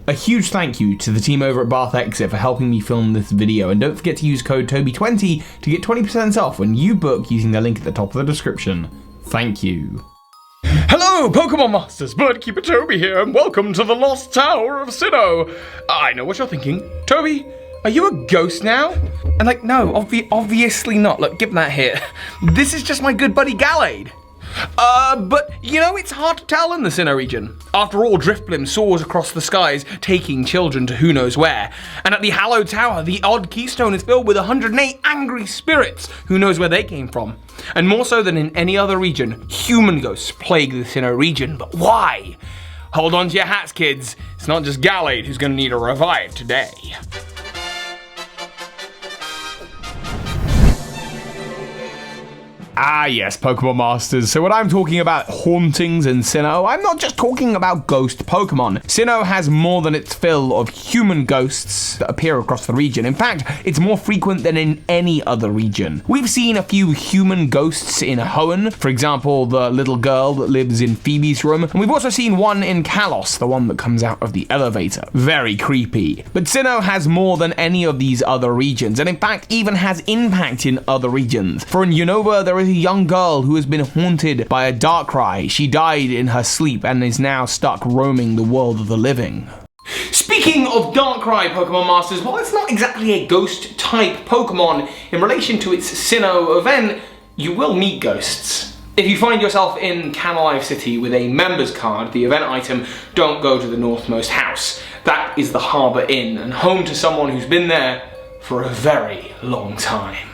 A huge thank you to the team over at Bath Exit for helping me film this video, and don't forget to use code Toby20 to get 20% off when you book using the link at the top of the description. Thank you. Hello, Pokemon Masters! Birdkeeper Toby here, and welcome to the Lost Tower of Sinnoh! I know what you're thinking. Toby, are you a ghost now? And like, no, obviously not. Look, give that here. This is just my good buddy Gallade. But, you know, it's hard to tell in the Sinnoh region. After all, Drifblim soars across the skies, taking children to who knows where. And at the Hallowed Tower, the odd keystone is filled with 108 angry spirits. Who knows where they came from? And more so than in any other region, human ghosts plague the Sinnoh region. But why? Hold on to your hats, kids. It's not just Gallade who's gonna need a revive today. Ah yes, Pokemon Masters. So when I'm talking about hauntings in Sinnoh, I'm not just talking about ghost Pokemon. Sinnoh has more than its fill of human ghosts that appear across the region. In fact, it's more frequent than in any other region. We've seen a few human ghosts in Hoenn, for example, the little girl that lives in Phoebe's room, and we've also seen one in Kalos, the one that comes out of the elevator. Very creepy. But Sinnoh has more than any of these other regions, and in fact even has impact in other regions. For in Unova, there is a young girl who has been haunted by a Darkrai. She died in her sleep and is now stuck roaming the world of the living. Speaking of Darkrai, Pokemon Masters, while it's not exactly a ghost-type Pokemon, in relation to its Sinnoh event, you will meet ghosts. If you find yourself in Camelive City with a member's card, the event item, don't go to the northmost house. That is the Harbour Inn, and home to someone who's been there for a very long time.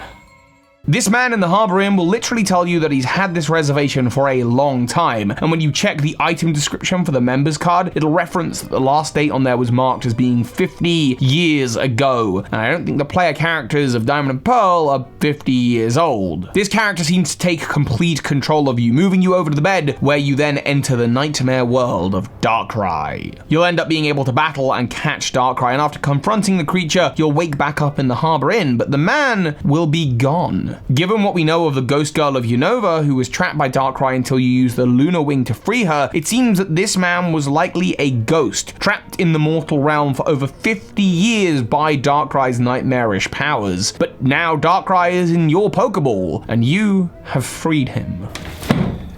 This man in the Harbour Inn will literally tell you that he's had this reservation for a long time, and when you check the item description for the member's card, it'll reference that the last date on there was marked as being 50 years ago, and I don't think the player characters of Diamond and Pearl are 50 years old. This character seems to take complete control of you, moving you over to the bed, where you then enter the nightmare world of Darkrai. You'll end up being able to battle and catch Darkrai, and after confronting the creature, you'll wake back up in the Harbour Inn, but the man will be gone. Given what we know of the ghost girl of Unova, who was trapped by Darkrai until you use the Lunar Wing to free her, it seems that this man was likely a ghost, trapped in the mortal realm for over 50 years by Darkrai's nightmarish powers. But now Darkrai is in your Pokeball, and you have freed him.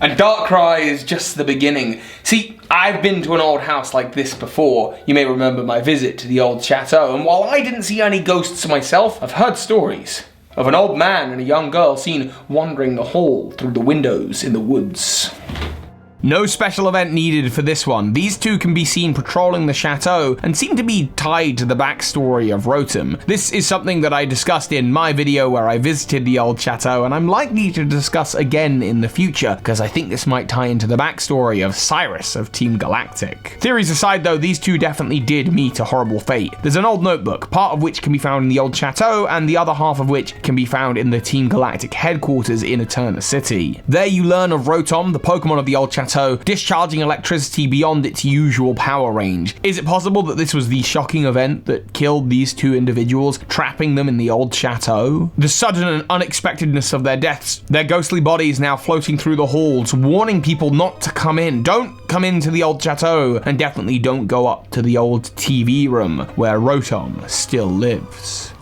And Darkrai is just the beginning. See, I've been to an old house like this before. You may remember my visit to the old chateau, and while I didn't see any ghosts myself, I've heard stories of an old man and a young girl seen wandering the hall through the windows in the woods. No special event needed for this one. These two can be seen patrolling the chateau and seem to be tied to the backstory of Rotom. This is something that I discussed in my video where I visited the old chateau, and I'm likely to discuss again in the future because I think this might tie into the backstory of Cyrus of Team Galactic. Theories aside though, these two definitely did meet a horrible fate. There's an old notebook, part of which can be found in the old chateau and the other half of which can be found in the Team Galactic headquarters in Eterna City. There you learn of Rotom, the Pokemon of the old chateau, discharging electricity beyond its usual power range. Is it possible that this was the shocking event that killed these two individuals, trapping them in the old chateau? The sudden and unexpectedness of their deaths, their ghostly bodies now floating through the halls, warning people not to come in. Don't come into the old chateau, and definitely don't go up to the old TV room where Rotom still lives.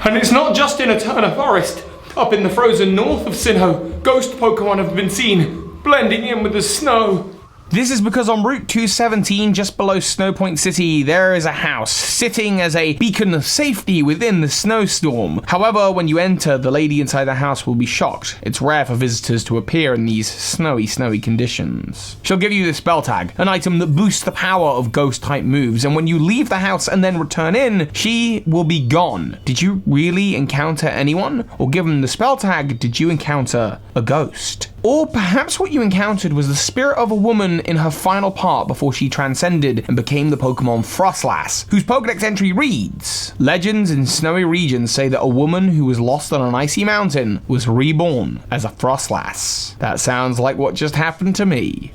And it's not just in Eterna Forest. Up in the frozen north of Sinnoh, ghost Pokemon have been seen, blending in with the snow. This is because on Route 217, just below Snowpoint City, there is a house sitting as a beacon of safety within the snowstorm. However, when you enter, the lady inside the house will be shocked. It's rare for visitors to appear in these snowy conditions. She'll give you the spell tag, an item that boosts the power of ghost-type moves, and when you leave the house and then return in, she will be gone. Did you really encounter anyone? Or given the spell tag, did you encounter a ghost? Or perhaps what you encountered was the spirit of a woman in her final part before she transcended and became the Pokemon Frostlass, whose Pokedex entry reads, "Legends in snowy regions say that a woman who was lost on an icy mountain was reborn as a Frostlass." That sounds like what just happened to me.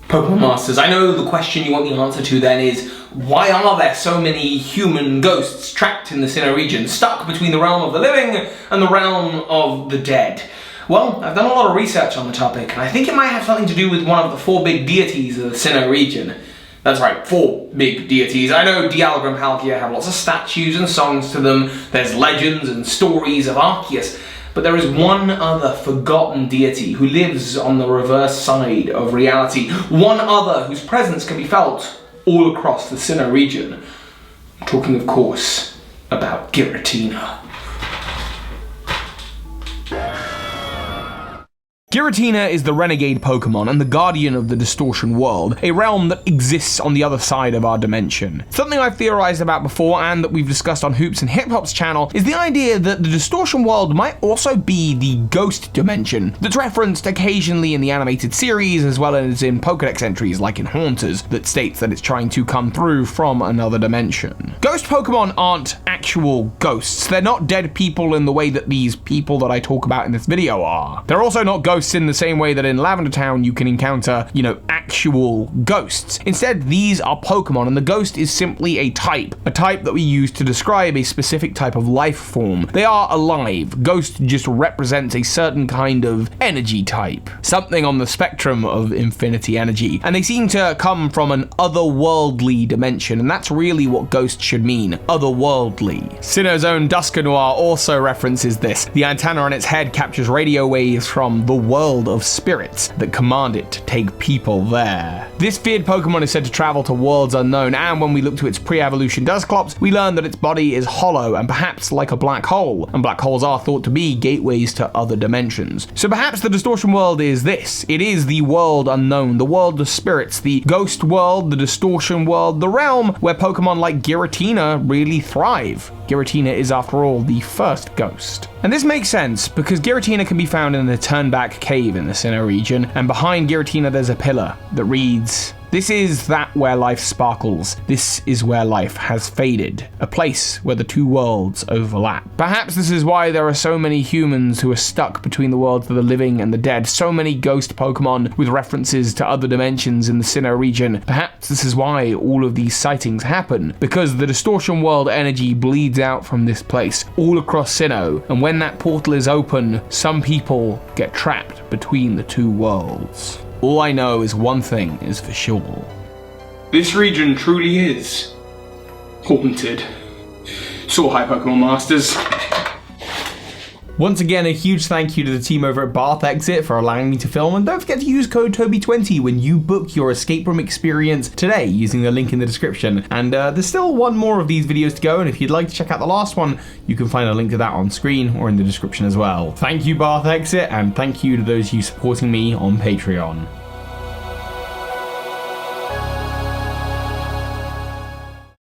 Pokemon Masters, I know the question you want the answer to then is, why are there so many human ghosts trapped in the Sinnoh region, stuck between the realm of the living and the realm of the dead? Well, I've done a lot of research on the topic, and I think it might have something to do with one of the four big deities of the Sinnoh region. That's right, 4 big deities. I know Dialga and Palkia have lots of statues and songs to them. There's legends and stories of Arceus. But there is one other forgotten deity who lives on the reverse side of reality. One other whose presence can be felt all across the Sinnoh region. I'm talking, of course, about Giratina. Giratina is the renegade Pokemon and the guardian of the Distortion World, a realm that exists on the other side of our dimension. Something I've theorized about before and that we've discussed on Hoops and Hip Hop's channel is the idea that the Distortion World might also be the ghost dimension that's referenced occasionally in the animated series as well as in Pokedex entries like in Haunters that states that it's trying to come through from another dimension. Ghost Pokemon aren't actual ghosts. They're not dead people in the way that these people that I talk about in this video are. They're also not ghosts in the same way that in Lavender Town you can encounter, actual ghosts. Instead, these are Pokemon, and the ghost is simply a type that we use to describe a specific type of life form. They are alive. Ghost just represents a certain kind of energy type, something on the spectrum of infinity energy, and they seem to come from an otherworldly dimension, and that's really what ghost should mean, otherworldly. Sinnoh's own Duskanoir also references this. The antenna on its head captures radio waves from the world of spirits that command it to take people there. This feared Pokemon is said to travel to worlds unknown, and when we look to its pre-evolution Dusclops, we learn that its body is hollow and perhaps like a black hole, and black holes are thought to be gateways to other dimensions. So perhaps the Distortion World is this. It is the world unknown, the world of spirits, the ghost world, the Distortion World, the realm where Pokemon like Giratina really thrive. Giratina is, after all, the first ghost. And this makes sense, because Giratina can be found in a turnback cave in the Sinnoh region, and behind Giratina there's a pillar that reads, "This is that where life sparkles. This is where life has faded. A place where the two worlds overlap." Perhaps this is why there are so many humans who are stuck between the worlds of the living and the dead, so many ghost Pokemon with references to other dimensions in the Sinnoh region. Perhaps this is why all of these sightings happen, because the Distortion World energy bleeds out from this place, all across Sinnoh, and when that portal is open, some people get trapped between the two worlds. All I know is one thing is for sure. This region truly is haunted. So hi, Pokemon Masters. Once again, a huge thank you to the team over at Bath Exit for allowing me to film, and don't forget to use code Toby20 when you book your escape room experience today using the link in the description. And there's still one more of these videos to go, and if you'd like to check out the last one, you can find a link to that on screen or in the description as well. Thank you, Bath Exit, and thank you to those of you supporting me on Patreon.